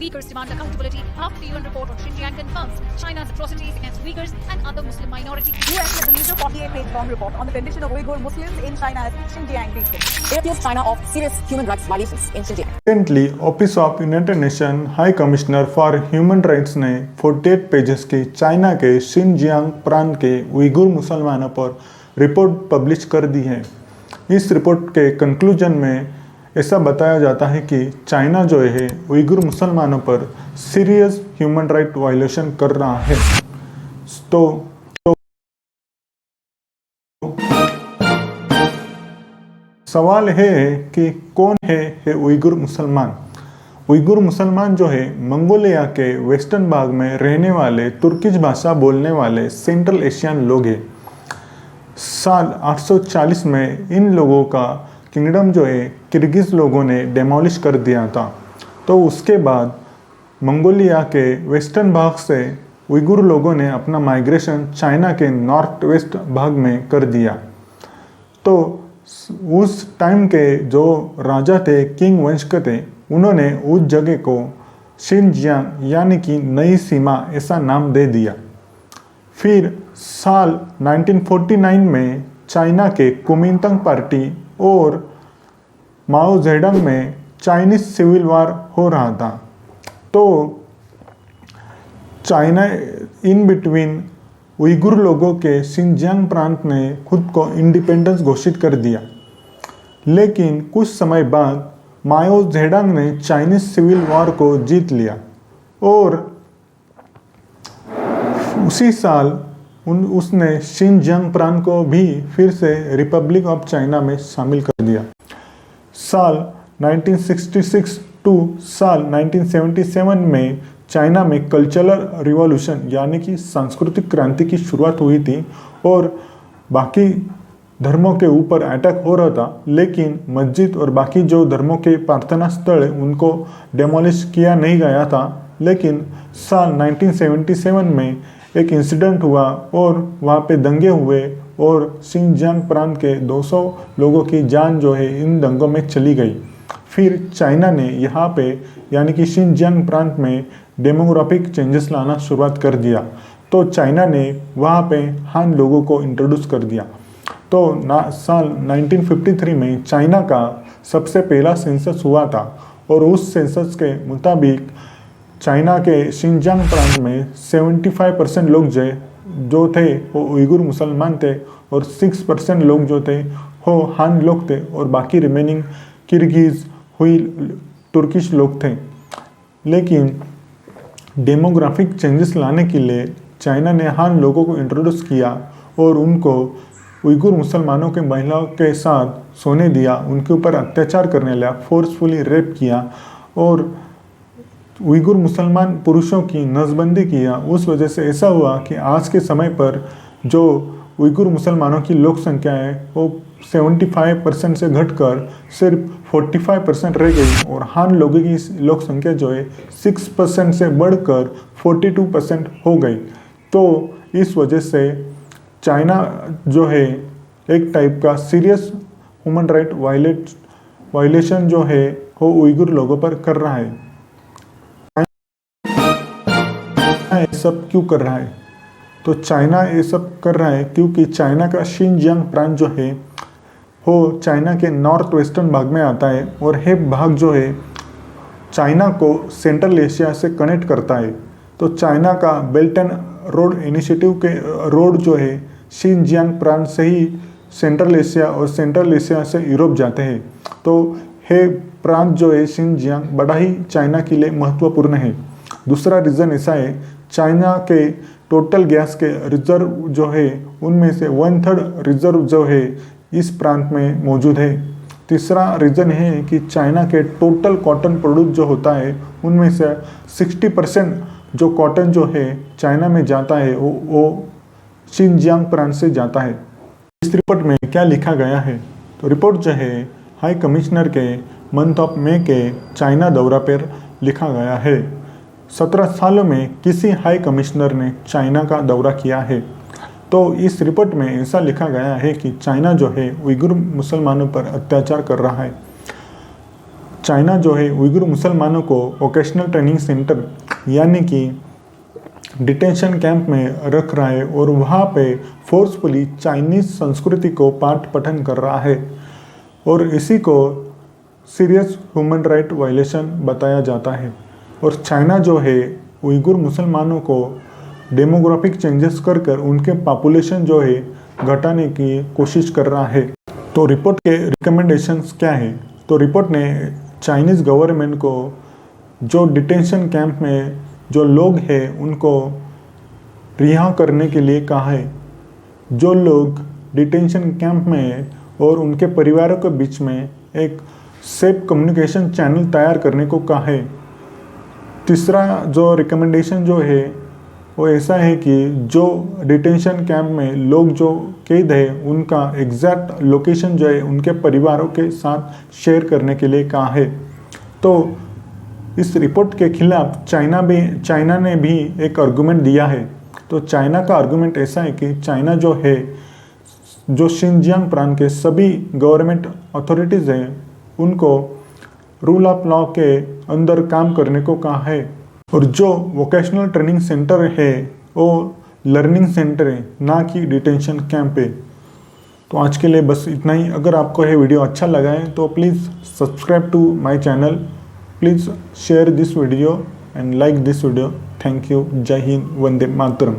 Uyghurs demand accountability after the UN report on Xinjiang confirms China's atrocities against Uyghurs and other Muslim minorities. UN has released a 48-page-long report on the condition of Uyghur Muslims in China's Xinjiang region. It accused China of serious human rights violations in Xinjiang. Recently, office of United nation high commissioner for human rights ने 48 pages की China के Xinjiang प्रांत के Uyghur मुसलमानों पर report publish कर दी है। इस रिपोर्ट के कंक्लूजन में ऐसा बताया जाता है कि चाइना जो है उइगुर मुसलमानों पर सीरियस ह्यूमन राइट वायलेशन कर रहा है। तो सवाल है कि कौन है उइगुर मुसलमान। उइगुर मुसलमान जो है मंगोलिया के वेस्टर्न भाग में रहने वाले तुर्किश भाषा बोलने वाले सेंट्रल एशियन लोग हैं। साल 840 में इन लोगों का किंगडम जो है किर्गिज लोगों ने डेमोलिश कर दिया था। तो उसके बाद मंगोलिया के वेस्टर्न भाग से उइगुर लोगों ने अपना माइग्रेशन चाइना के नॉर्थ वेस्ट भाग में कर दिया। तो उस टाइम के जो राजा थे, किंग वंश के थे, उन्होंने उस जगह को शिनजियांग यानी कि नई सीमा ऐसा नाम दे दिया। फिर साल 1949 में चाइना के कुमिंतांग पार्टी और माओ जेडंग में चाइनीज सिविल वार हो रहा था। तो चाइना इन बिटवीन उइगुर लोगों के शिनजियांग प्रांत ने खुद को इंडिपेंडेंस घोषित कर दिया। लेकिन कुछ समय बाद माओ जेडंग ने चाइनीज सिविल वार को जीत लिया और उसी साल उसने शिनजियांग प्रांत को भी फिर से रिपब्लिक ऑफ चाइना में शामिल कर दिया। साल 1966 टू साल 1977 में चाइना में कल्चरल रिवॉल्यूशन यानी कि सांस्कृतिक क्रांति की शुरुआत हुई थी और बाकी धर्मों के ऊपर अटैक हो रहा था। लेकिन मस्जिद और बाकी जो धर्मों के प्रार्थना स्थल है उनको डेमोलिश किया नहीं गया था। लेकिन साल 1977 में एक इंसिडेंट हुआ और वहाँ पे दंगे हुए और शिनजियांग प्रांत के 200 लोगों की जान जो है इन दंगों में चली गई। फिर चाइना ने यहाँ पे यानी कि शिनजियांग प्रांत में डेमोग्राफिक चेंजेस लाना शुरुआत कर दिया। तो चाइना ने वहाँ पे हान लोगों को इंट्रोड्यूस कर दिया। तो साल 1953 में चाइना का सबसे पहला सेंसस हुआ था और उस सेंसस के मुताबिक चाइना के शिनजियांग प्रांत में 75% लोग जो थे वो उइगुर मुसलमान थे और 6% लोग जो थे वो हान लोग थे और बाकी रिमेनिंग किर्गिज हुई तुर्किश लोग थे। लेकिन डेमोग्राफिक चेंजेस लाने के लिए चाइना ने हान लोगों को इंट्रोड्यूस किया और उनको उइगुर मुसलमानों के महिलाओं के साथ सोने दिया, उनके ऊपर अत्याचार करने लगा, फोर्सफुली रेप किया और उइगुर मुसलमान पुरुषों की नसबंदी किया। उस वजह से ऐसा हुआ कि आज के समय पर जो उइगुर मुसलमानों की लोक संख्या है वो 75% से घटकर सिर्फ 45% रह गई और हान लोगों की लोक संख्या जो है 6% से बढ़कर 42% हो गई। तो इस वजह से चाइना जो है एक टाइप का सीरियस ह्यूमन राइट वायलेशन जो है वो उइगुर लोगों पर कर रहा है। ये सब क्यों कर रहा है? तो चाइना ये सब कर रहा है क्योंकि चाइना का शिनजियांग प्रांत जो है वो चाइना के नॉर्थ वेस्टर्न भाग में आता है और ये भाग जो है चाइना को सेंट्रल एशिया से कनेक्ट करता है। तो चाइना का बेल्ट एंड रोड इनिशिएटिव के रोड जो है शिनजियांग प्रांत से ही सेंट्रल एशिया और सेंट्रल एशिया से यूरोप जाते हैं। तो ये प्रांत जो है शिनजियांग बड़ा ही चाइना के लिए महत्वपूर्ण है। दूसरा रीज़न ऐसा है, चाइना के टोटल गैस के रिजर्व जो है उनमें से 1/3 रिजर्व जो है इस प्रांत में मौजूद है। तीसरा रीज़न है कि चाइना के टोटल कॉटन प्रोड्यूस जो होता है उनमें से 60% जो कॉटन जो है चाइना में जाता है वो शिनजियांग प्रांत से जाता है। इस रिपोर्ट में क्या लिखा गया है? तो रिपोर्ट जो है हाई कमिश्नर के मंथ ऑफ मई के चाइना दौरा पर लिखा गया है। 17 सालों में किसी हाई कमिश्नर ने चाइना का दौरा किया है। तो इस रिपोर्ट में ऐसा लिखा गया है कि चाइना जो है उइगुर मुसलमानों पर अत्याचार कर रहा है। चाइना जो है उइगर मुसलमानों को वोकेशनल ट्रेनिंग सेंटर यानी कि डिटेंशन कैंप में रख रहा है और वहाँ पे फोर्सफुली चाइनीज़ संस्कृति को पाठ पठन कर रहा है और इसी को सीरियस ह्यूमन राइट वायलेशन बताया जाता है। और चाइना जो है उइगर मुसलमानों को डेमोग्राफिक चेंजेस कर उनके पॉपुलेशन जो है घटाने की कोशिश कर रहा है। तो रिपोर्ट के रिकमेंडेशंस क्या है? तो रिपोर्ट ने चाइनीज़ गवर्नमेंट को जो डिटेंशन कैंप में जो लोग हैं उनको रिहा करने के लिए कहा है। जो लोग डिटेंशन कैंप में और उनके परिवारों के बीच में एक सेफ कम्युनिकेशन चैनल तैयार करने को कहा है। तीसरा जो रिकमेंडेशन जो है वो ऐसा है कि जो डिटेंशन कैंप में लोग जो कैद है उनका एग्जैक्ट लोकेशन जो है उनके परिवारों के साथ शेयर करने के लिए कहा है। तो इस रिपोर्ट के खिलाफ चाइना ने भी एक आर्गूमेंट दिया है। तो चाइना का आर्गूमेंट ऐसा है कि चाइना जो है जो शिनजियांग प्रांत के सभी गवर्नमेंट अथॉरिटीज़ हैं उनको रूल ऑफ लॉ के अंदर काम करने को कहा है और जो वोकेशनल ट्रेनिंग सेंटर है वो लर्निंग सेंटर है, ना कि डिटेंशन कैंप है। तो आज के लिए बस इतना ही। अगर आपको ये वीडियो अच्छा लगा है तो please subscribe to my channel, please share this video and like this video. Thank you. जय हिंद, वंदे मातरम।